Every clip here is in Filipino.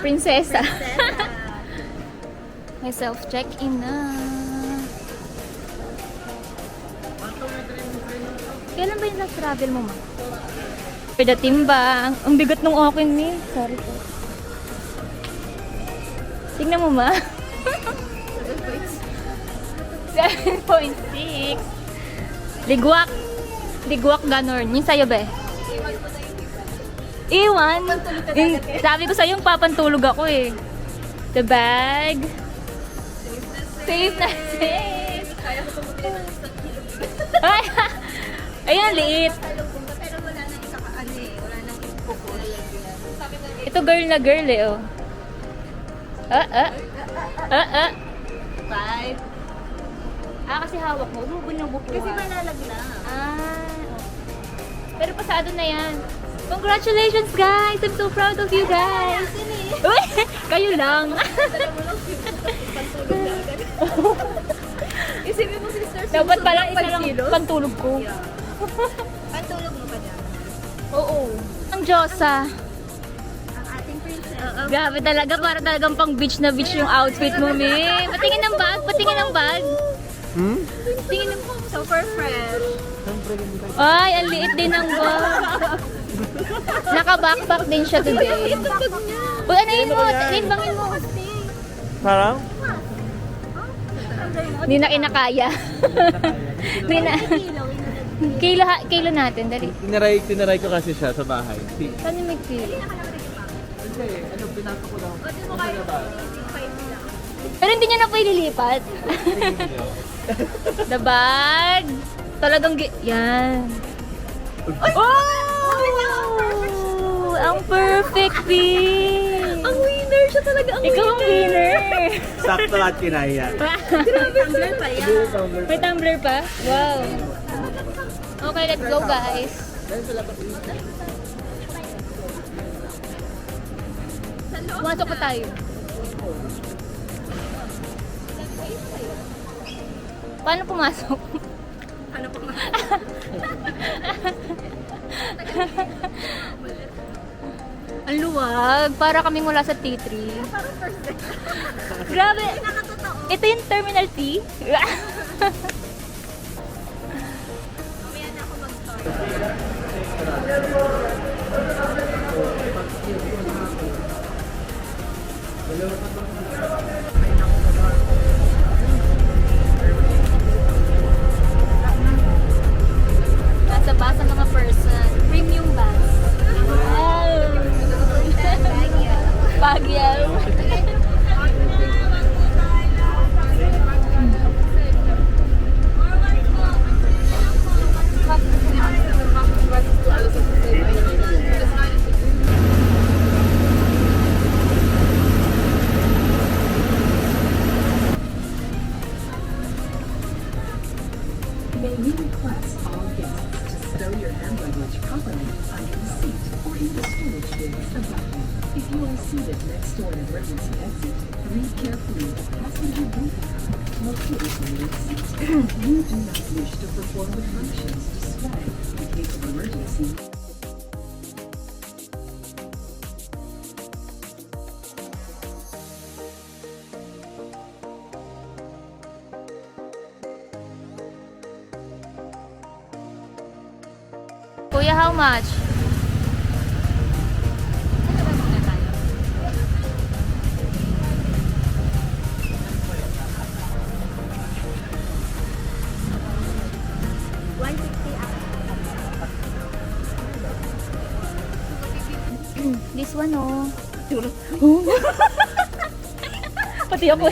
Prinsesa. May self-check-in na. Kailan ba yung last travel mo, ma? Pwede timbang. Ang bigat nung akin ni. Sorry po. Tingnan mo, ma. 7.6. Ligwak. Ligwak ganon. Yung sa'yo, be? Iwan. Sabi ko sa'yo, papantulog ako eh. The bag. Safe na safe. Kaya ko tumutulog ng 1 kilo. Ayun, liit. Pero wala nang isa ka, ano eh, wala nang ipupul. Ito girl na girl eh, oh. Five. Kasi hawak mo. Ububon yung bukuha. Kasi malalaglang. Pero pasado na yan. Congratulations, guys! I'm so proud of you guys! Uy! Kayo lang! Isipin mo, sisters. Dapat pala isa lang pantulog ko. Pantulog mo pa dyan. Oo. Ang Diyosa. Ang ating princess. Grabe talaga. Para talagang pang beach na beach yung outfit mo, me. Patingin ng bag. Patingin ng bag. Patingin ng bag. Super fresh. Ay, ang liit din ng bag. Naka-backpack din siya today. Uy, ano yun mo? Tinbangin mo. Parang? Hindi na kinakaya. Hindi na. Kilo natin, dali. Tinaray ko kasi siya sa bahay. Saan yung may kilo? Hindi, ano, pinasok ko lang. Pero hindi niya na po ililipat. The bag. Talagang yan. Oh! Ang perfect fit. Ang winner siya talaga. Ang Ikaw ang winner. Sakto lahat kinaya. tumbler pa yan. May tumbler pa? Wow. Okay, let's go guys. Pumasok pa tayo. Paano pumasok? Ano pa Ang luwag. Para kaming wala sa T3. Parang first day. Grabe. Nakatotoo. Ito yung Terminal T? Mamaya na ako mag-start. Nasa bus ang mga person. Premium bus. Wow! Baguio. May we request all guests to stow your hand luggage properly under the seat or in the storage bins above you. If you are seated next to an emergency exit, read carefully the passenger briefing card located on your seat. You do not wish to perform the functions described in case of emergency. Kuya, how much? This one, oh. Pati ako.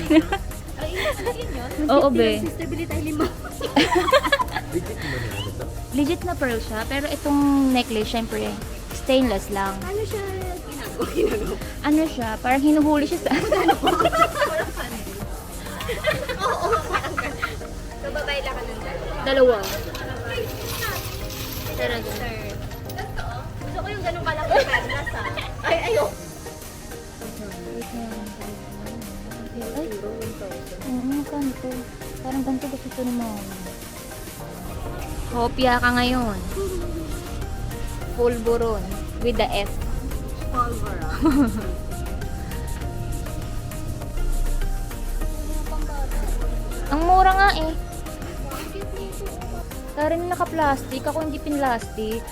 Oo, be. Sister, bili tayo 5. Legit na pearl siya, pero itong necklace, syempre, stainless lang. Ano siya ginagawa? Ano siya, parang hinuhuli siya sa... Oo, parang ganun. So, babay lang ka ng Dalawa. Tara, sir. Gusto ko yung ganun kalaki perlas, ha? Ay, ayok. Ay, oo, ganito. Parang ganito gusto ito ni mama. Hopya ka ngayon. Pulburon with the F. Pulvera. eh. Tara na naka-plastic. Ako hindi pin-plastic.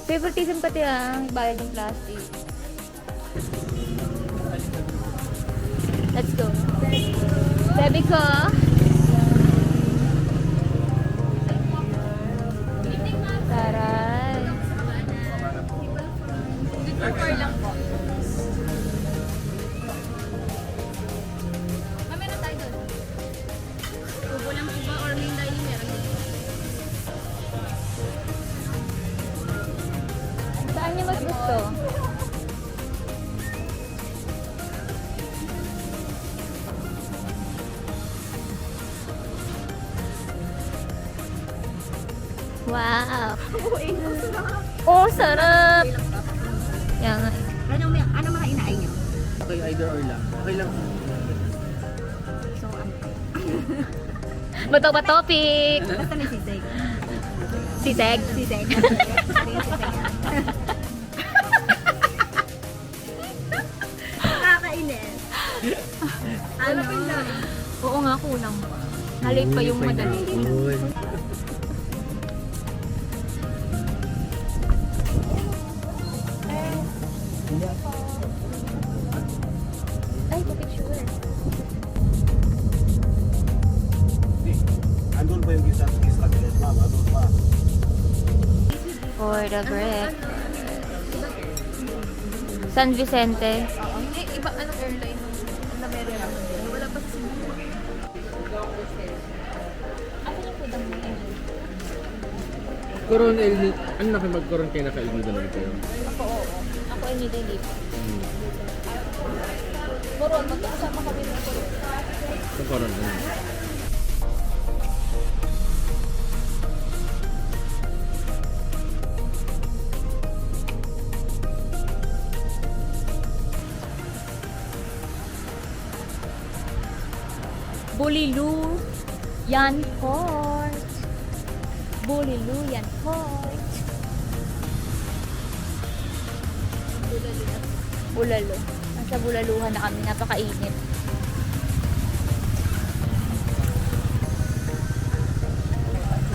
Favoritism pati bayad ng plastic. Let's go. Baby ko. Taray. Prepare lang po. Mamaya na tayo doon. Tubo lang po ba or main dining meron din? Saan niyo mas gusto? Wow! Oh, sarap! Yan nga. Ano mga inaay niyo? Okay, either or lang. Okay lang. So, Bato ba topic? basta may sisig. Siseg? Sisig. Nakakainis. Ano? Oo nga, kulang. Nalate pa yung madali. Ay, picture. Andun pa yung isla Pilet, ma'am. Andun pa. For the break. San Vicente. Iba, anong airline? Na meron lang. Wala pa sa Coronel, ano na kayo mag-coron kayo naka-ilmido naman kayo? Ako ay nililip. Moron, magkakasama kami ng Moron. Sa coron, ano? Bulilu Yan Port. Bulilu Yan Port. Bulalo. Nasa Bulaluhan na kami. Napakainit.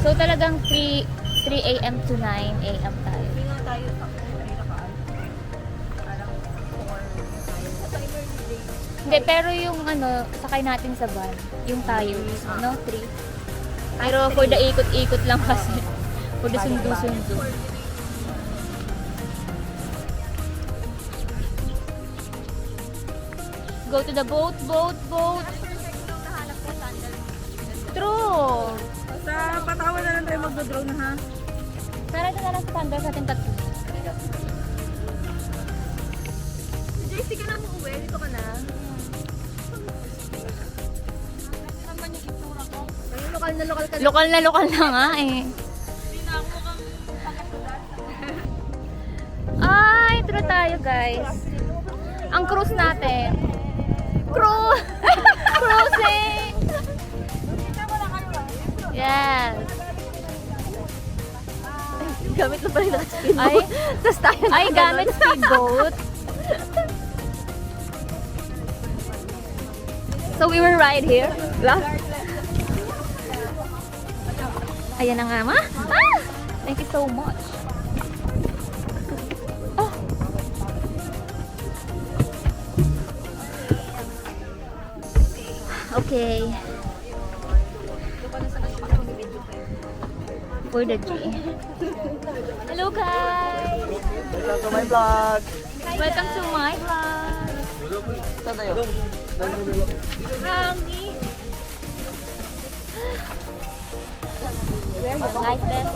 So talagang 3 a.m. to 9 a.m. tayo. Hindi nga tayo ako. May nakaan. Parang 4 sa timer day. Hindi, pero yung ano, sakay natin sa van, yung tayo, no? 3. Pero for the ikot-ikot lang kasi. For the sundo-sundo. Go to the boat, boat, boat. True. Sa Patawa na lang tayo magdo-drone ha. Tara na lang sa Thunder sa ating tatlo. Si JC ka na mo uwi. Dito ka na. Ayun, lokal na lokal ka. Lokal na nga eh. Ay, true tayo guys. Ang cruise natin. Cruise! Cruising! Yes. Gamit mo pa rin ang speedboat. Ay, Tapos tayo na. ay gamit speedboat. So we will ride here. Ayan na nga ma. Ah! Thank you so much. Oh. Okay. For the G. Hello guys! Welcome to my vlog! Welcome to my vlog! Saan tayo? Hanggi! Where you like this?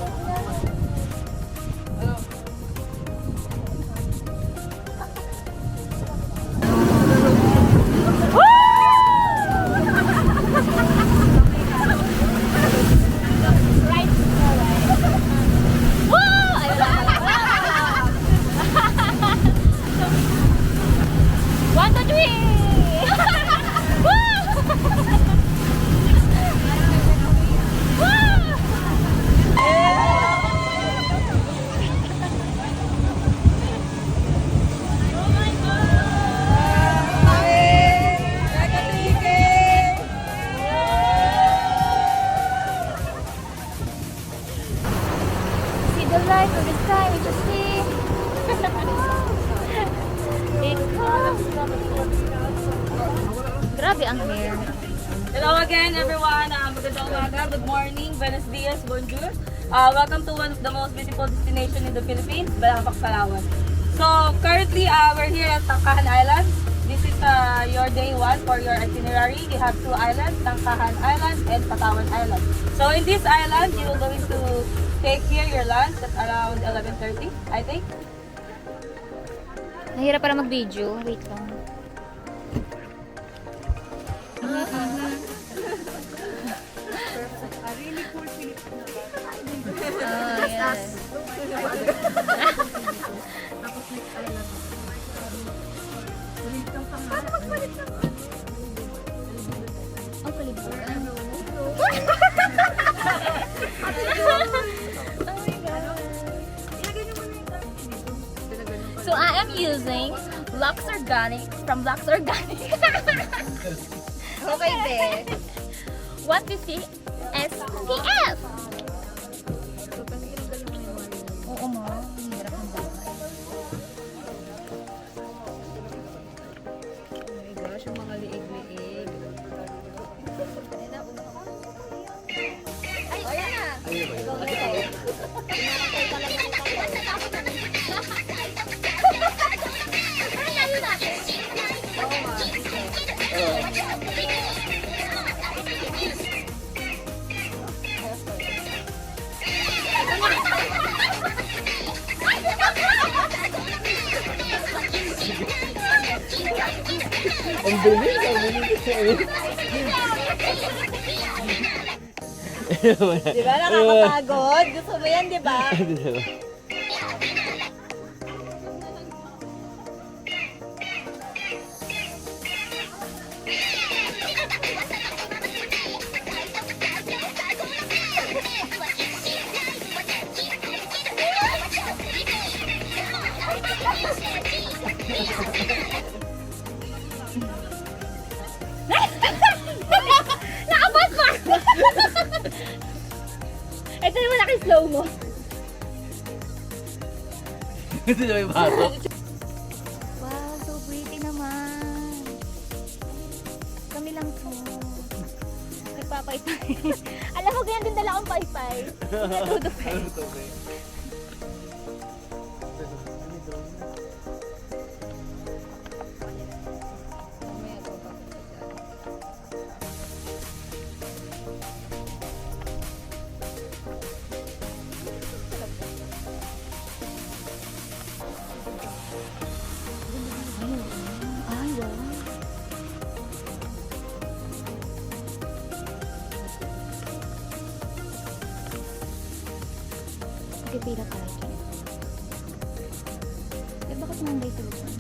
One, two, three! kasi ang hair. Hello again, everyone. Magandang umaga, good morning, buenos dias, bonjour. Welcome to one of the most beautiful destinations in the Philippines, Balapak, Palawan. So, currently, we're here at Tangkahan Island. This is your day 1 for your itinerary. You have 2 islands, Tangkahan Island and Patawan Island. So, in this island, you will going to take here your lunch at around 11:30, I think. Nahirap para mag-video. Wait lang. Oh, yes. Ang kalibutan. So I am using Lux Organic from Lux Organic. Okay, be. 150 SPF. Oo mo, ang hirap ng buhay. Oh my gosh, yung mga liig-liig. Ay, ayan na. Ikaw na ito. Ang bilis, ang bilis. Di ba nakakapagod? Gusto mo yan, di ba? Nakabot pa! Ito yung malaki slow mo. Gusto niyo yung baso? Wow, so pretty naman. Kami lang to. Nagpapaypay. Alam mo, ganyan din dala akong paypay. Natutupay. Ay, wow. Pila tayo dyan. Eh, bakit Monday to Luzon?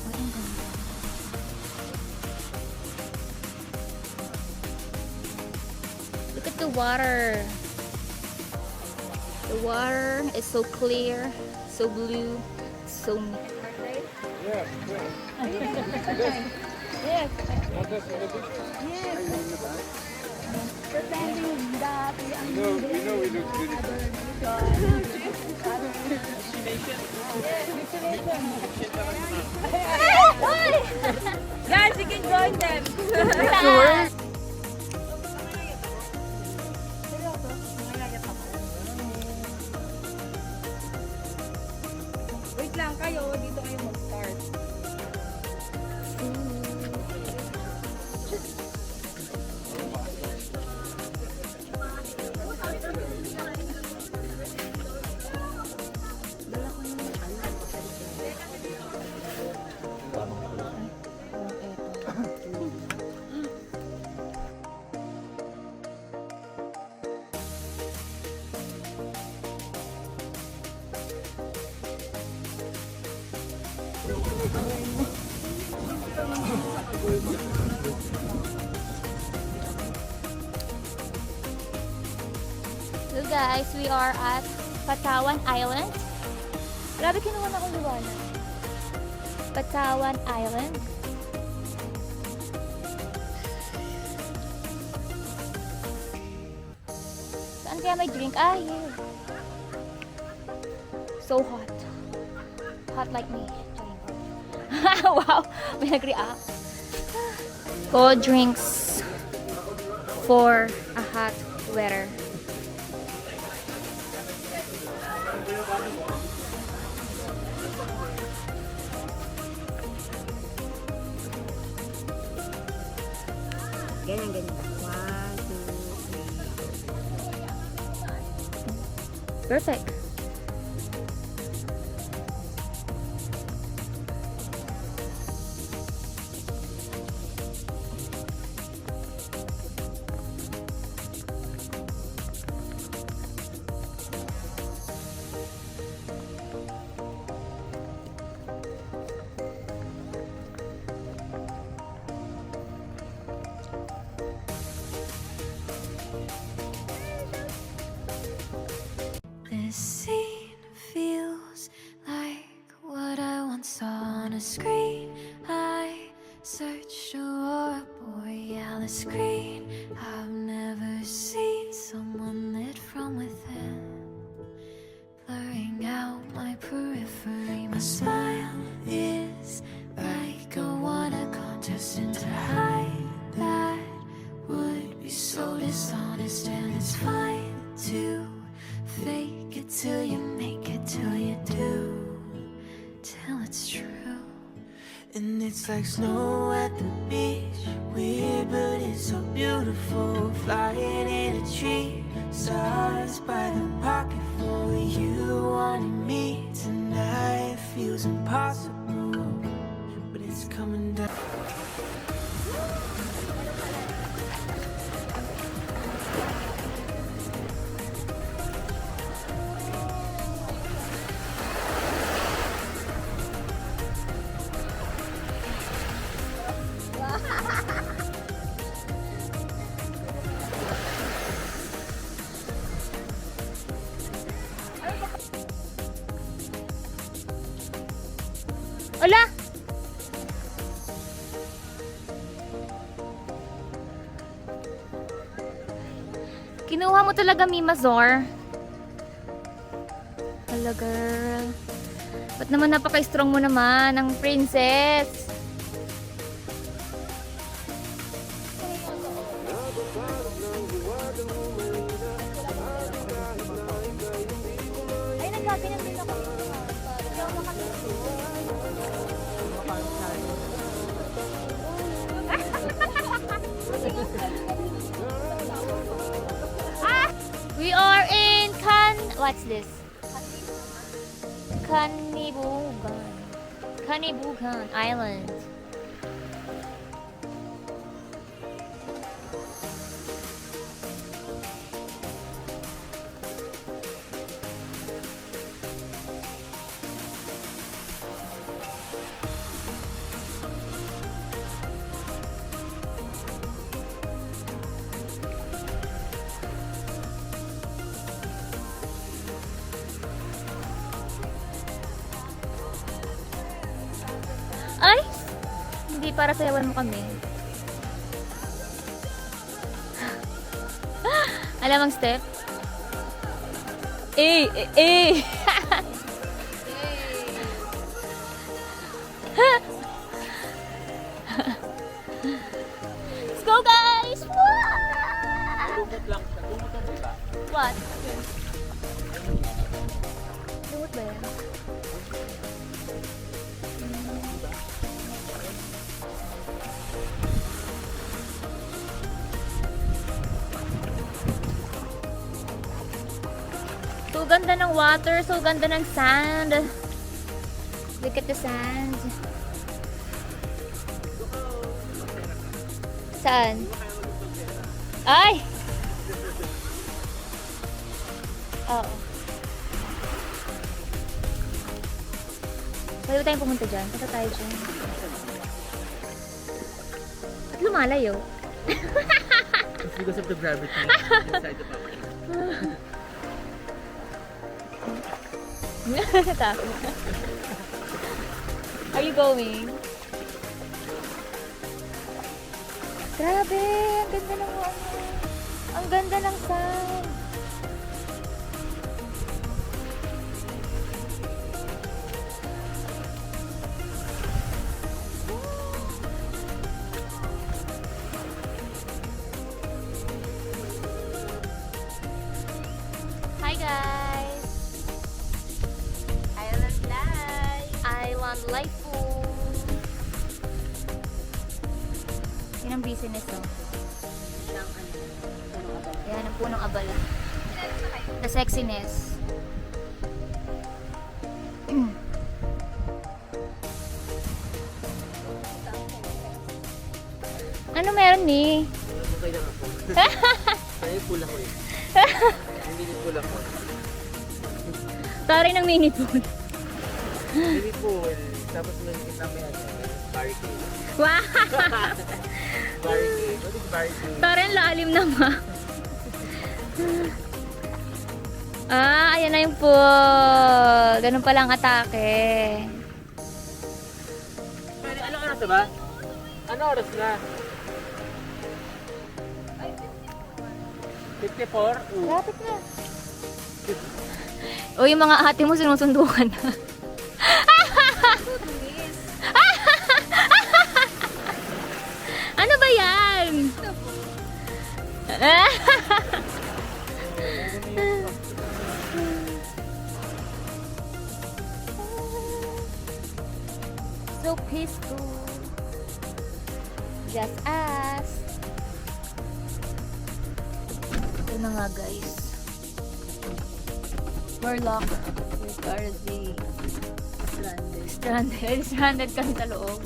Ay, ang ganda. Look at the water. The water is so clear, so blue, so neat. Pretending that we are Guys, you can join them. Wait lang kayo, dito kayo mag-start. So guys, we are at Patawan Island. Grabe, kinuha na akong liwanag. Patawan Island. Saan kaya may drink? Ah, here. So hot. Hot like me. Wow! May nag-react. Cold drinks for a hot weather. Ganyan, ganyan. 1, 2, 3. Perfect. This scene feels like what I once saw on a screen. I searched for a borealis screen. I've never seen someone lit from within, blurring out my periphery. My smile is like a water contest to hide that would be so dishonest, and it's fine to fake it till you make it, till you do, till it's true. And it's like snow at the beach, weird but it's so beautiful. Flying in a tree, stars by the pocketful. You wanted me tonight, feels impossible, but it's coming down. Hola! Kinuha mo talaga, Mima Zor. Hala, girl. Ba't naman napaka-strong mo naman ng princess? Ay, nagkabinan din ako. Hindi ako We are in what's this? Kanibugan Island. Ay! Hindi, para sayawan mo kami. Alam ang step? Eh! Let's go, guys! Lumot lang siya. Lumot lang, diba? What? Lumot ba yan? So ganda ng water, so ganda ng sand. Look at the sand. Saan? Ay! Oo. Pwede ba tayong pumunta dyan? Punta tayo dyan. At lumalayo. It's because of the gravity inside the power. Takot. Are you going? Grabe! Ang ganda ng ang ganda ng sand. Delightful. Yan ang business, oh. Yan ang punong abala. The sexiness. Ano meron ni? Okay lang ako. Kaya pula ko eh. Hindi pula ko. Taray ng mini pool. Hindi pool. Tapos may barricade. Wow! Barricade. What is barricade? Taray ang lalim naman. Ah, ayan na yung pool. Ganun palang atake. Pwede, anong oras na ba? Ano oras na? 54? Lapit na. O, yung mga ate mo sinusundukan na. Ano ba yan? So peaceful. Just us. Ito na nga guys. We're locked. We're currently stranded kami sa loob.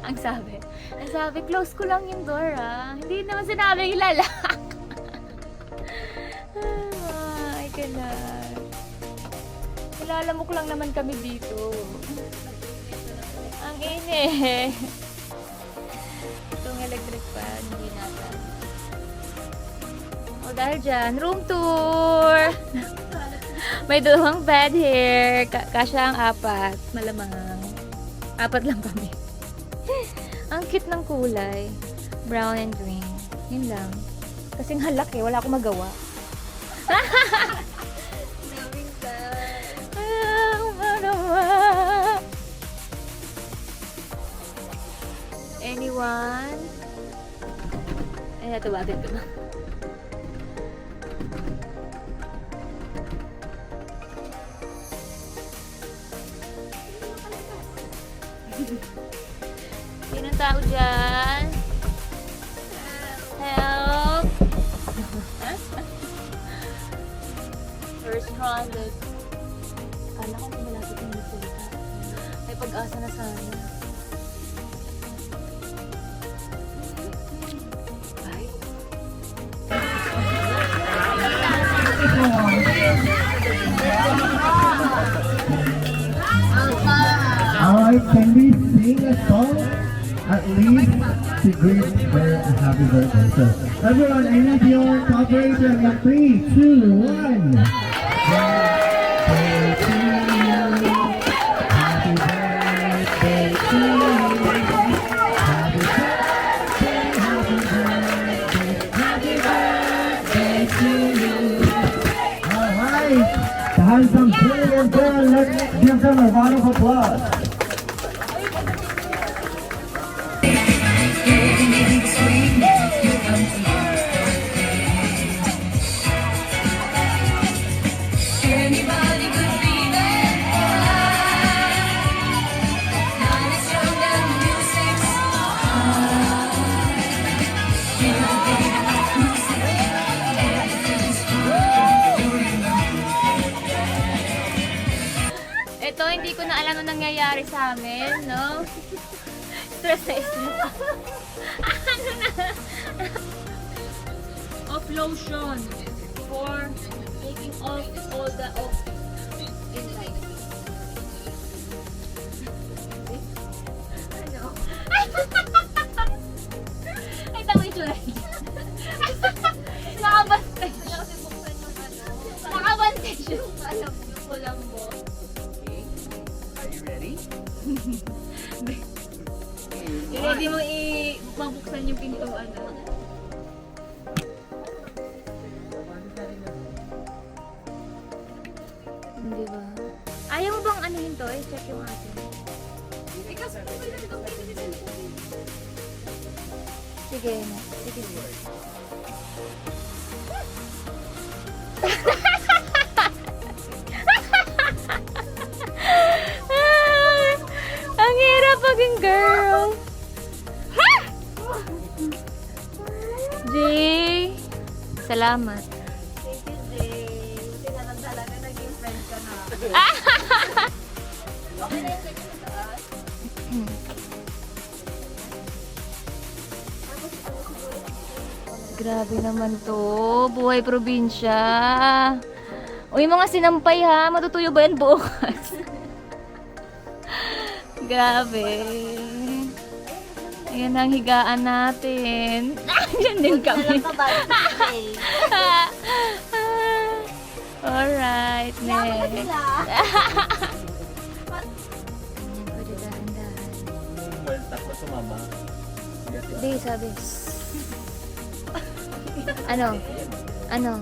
Ang sabi, close ko lang yung door ah. Hindi naman sinabi ilalak. Ay, kanan. Ilalamok lang naman kami dito. Ang init. Itong electric fan, hindi natin. O dahil dyan, room tour! May dalawang bed here. Kasya ang 4. Malamang. 4 lang kami. Ang cute ng kulay. Brown and green. Yun lang. Kasing halak eh. Wala akong magawa. Anyone? Ay, natawagan ko na. Sinong tao dyan? Help! First stranded. Kala ko kung malapit yung nagpunta. May pag-asa na sana. Alright, can we sing a song? At least to greet her a happy birthday. So, everyone, I need your cooperation in 3, 2, 1. Happy birthday to you. Happy birthday, happy birthday to you. Alright, the handsome brilliant girl, let's give them a round of applause. Ito, hindi ko na alam ang nangyayari sa amin, no? Stress na stress ako. Ano na? Of lotion for taking off all the off in life. Ano? Ay, tama yung tsura niya. Nakabantay. Nakabantay siya. Alam yung kulambo. Are you ready? I-ready mo mabuksan yung pintuan. Hindi ba? Ayaw mo bang anuhin to? I-check yung atin. Sige na. Sige. Salamat. Thank you, Jay. Buti na lang talaga naging friend ka na. Okay na yung ganyan sa taas. Grabe naman to. Buhay probinsya. Uy, mga sinampay ha. Matutuyo ba yan bukas? Grabe. Ayan ang higaan natin. Diyan din kami. Alright, next. Ayan, pwede dahan-dahan. Maltak na sumama. Di, sabi. Ano? Ano?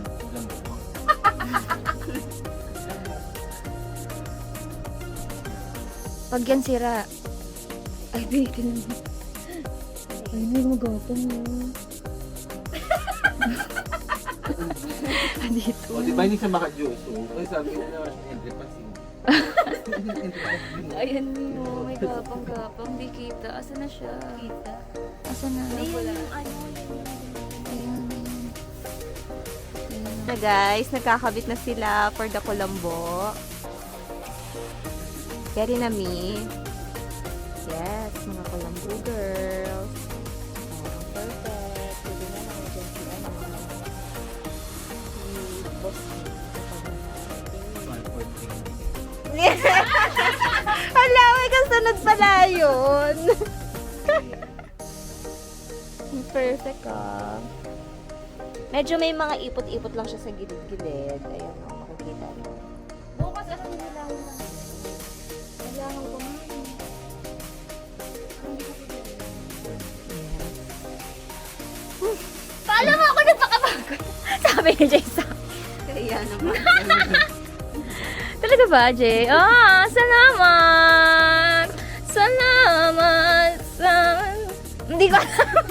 Pag yan sira. Ay, bitin mo. Ay, may magapang mo. Dito. O, di ba hindi sa maka-juice? Ay, sabi ko na, hindi pa siya. Ayan mo, may gapang-gapang. Di kita. Asa na siya? Kita. Asa na? Ayun, Ayan. So guys, nagkakabit na sila for the kulambo. Very nami. Yes, mga kulambo girls. Oh, perfect. Pwede na lang dyan si ano. Si boss. Hala, may kasunod pala yun. Perfect ah. Medyo may mga ipot-ipot lang siya sa gilid-gilid. Ayan o, makikita niyo. Bukas ano nilalang lang. Kailangan ko nga. Paano mo ako nagpakapagod? Sabi ni Jay sa Kaya naman. Talaga ba, Jay? Salamat! Salamat! Hindi ko alam.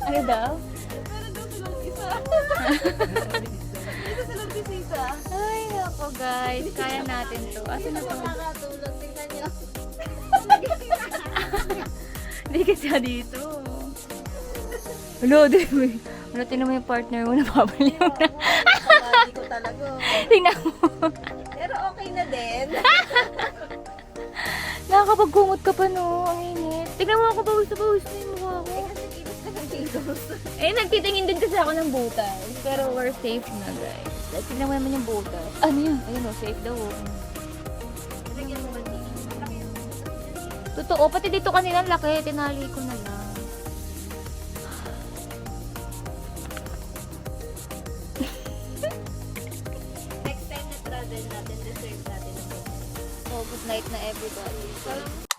Ano daw? Ay, ako guys. Kaya natin to. Asan na to? Nakakatulog. Tingnan niyo. Hindi kasi dito. Hello, Dewey. Ano, tingnan mo yung partner mo na babali mo na. Hindi ko talaga. Tingnan mo. Pero okay na din. Nakakapagkumot ka pa, no? Ang init. Tingnan mo ako, pawis na yung mukha ko. Eh, nagtitingin din kasi ako ng butas. Pero we're safe na, guys. Like, tingnan mo naman yung butas. Ano yun? Ayun o, safe daw. Totoo, pati dito kanina laki. Tinali ko na lang. Next time na travel natin, deserve natin. Oh, good night na everybody.